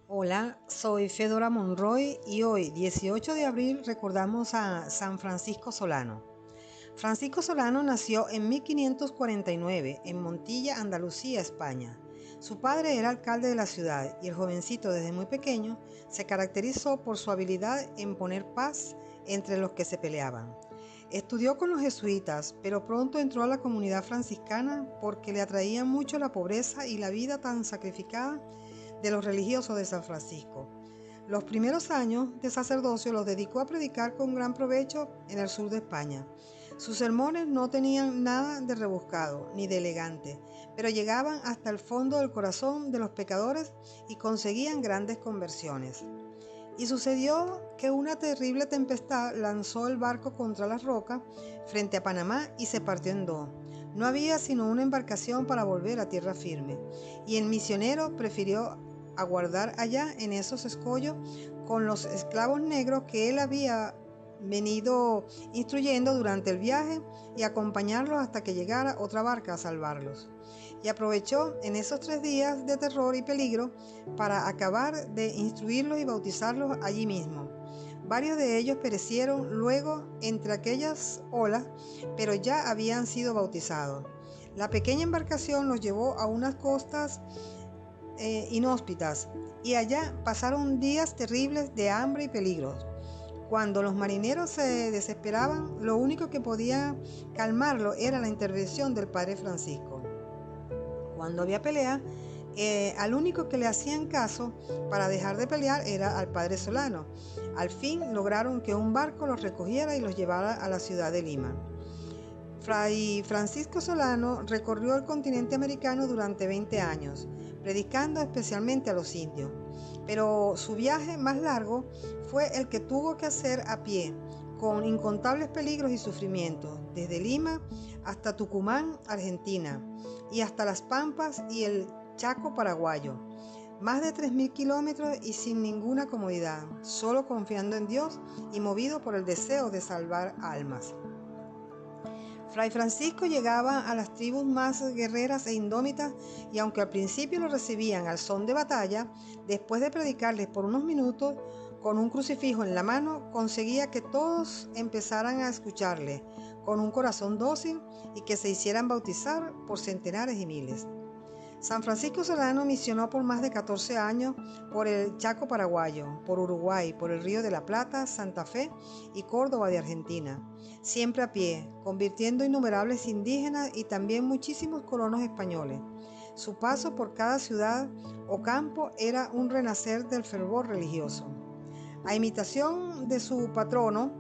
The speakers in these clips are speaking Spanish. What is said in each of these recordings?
Hola, soy Fedora Monroy y hoy, 18 de abril, recordamos a San Francisco Solano. Francisco Solano nació en 1549 en Montilla, Andalucía, España. Su padre era alcalde de la ciudad y el jovencito desde muy pequeño se caracterizó por su habilidad en poner paz entre los que se peleaban. Estudió con los jesuitas, pero pronto entró a la comunidad franciscana porque le atraía mucho la pobreza y la vida tan sacrificada de los religiosos de San Francisco. Los primeros años de sacerdocio los dedicó a predicar con gran provecho en el sur de España. Sus sermones no tenían nada de rebuscado ni de elegante, pero llegaban hasta el fondo del corazón de los pecadores y conseguían grandes conversiones. Y sucedió que una terrible tempestad lanzó el barco contra las rocas frente a Panamá y se partió en dos. No había sino una embarcación para volver a tierra firme, y el misionero prefirió aguardar allá en esos escollos con los esclavos negros que él había venido instruyendo durante el viaje y acompañarlos hasta que llegara otra barca a salvarlos. Y aprovechó en esos 3 días de terror y peligro para acabar de instruirlos y bautizarlos allí mismo. Varios de ellos perecieron luego entre aquellas olas, pero ya habían sido bautizados. La pequeña embarcación los llevó a unas costas inhóspitas y allá pasaron días terribles de hambre y peligros. Cuando los marineros se desesperaban, lo único que podía calmarlo era la intervención del padre Francisco. Cuando había pelea, al único que le hacían caso para dejar de pelear era al padre Solano. Al fin lograron que un barco los recogiera y los llevara a la ciudad de Lima. Fray Francisco Solano recorrió el continente americano durante 20 años, predicando especialmente a los indios. Pero su viaje más largo fue el que tuvo que hacer a pie, con incontables peligros y sufrimientos, desde Lima hasta Tucumán, Argentina, y hasta Las Pampas y el Chaco paraguayo. Más de 3.000 kilómetros y sin ninguna comodidad, solo confiando en Dios y movido por el deseo de salvar almas. Fray Francisco llegaba a las tribus más guerreras e indómitas y aunque al principio lo recibían al son de batalla, después de predicarles por unos minutos con un crucifijo en la mano, conseguía que todos empezaran a escucharle con un corazón dócil y que se hicieran bautizar por centenares y miles. San Francisco Solano misionó por más de 14 años por el Chaco paraguayo, por Uruguay, por el Río de la Plata, Santa Fe y Córdoba de Argentina, siempre a pie, convirtiendo innumerables indígenas y también muchísimos colonos españoles. Su paso por cada ciudad o campo era un renacer del fervor religioso. A imitación de su patrono,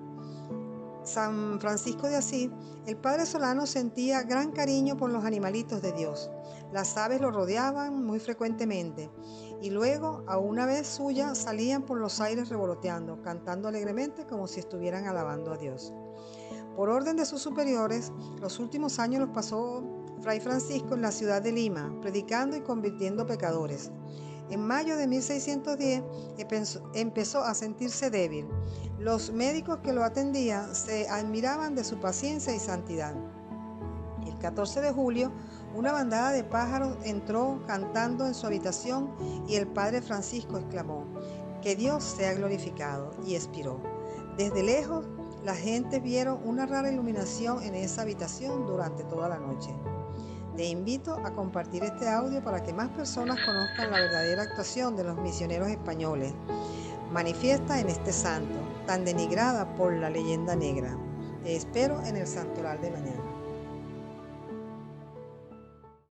San Francisco de Asís, el padre Solano sentía gran cariño por los animalitos de Dios. Las aves lo rodeaban muy frecuentemente y luego, a una vez suya, salían por los aires revoloteando, cantando alegremente como si estuvieran alabando a Dios. Por orden de sus superiores, los últimos años los pasó Fray Francisco en la ciudad de Lima, predicando y convirtiendo pecadores. En mayo de 1610 empezó a sentirse débil. Los médicos que lo atendían se admiraban de su paciencia y santidad. El 14 de julio, una bandada de pájaros entró cantando en su habitación y el padre Francisco exclamó: «Que Dios sea glorificado», y expiró. Desde lejos, la gente vieron una rara iluminación en esa habitación durante toda la noche. Te invito a compartir este audio para que más personas conozcan la verdadera actuación de los misioneros españoles, manifiesta en este santo, tan denigrada por la leyenda negra. Te espero en el santoral de mañana.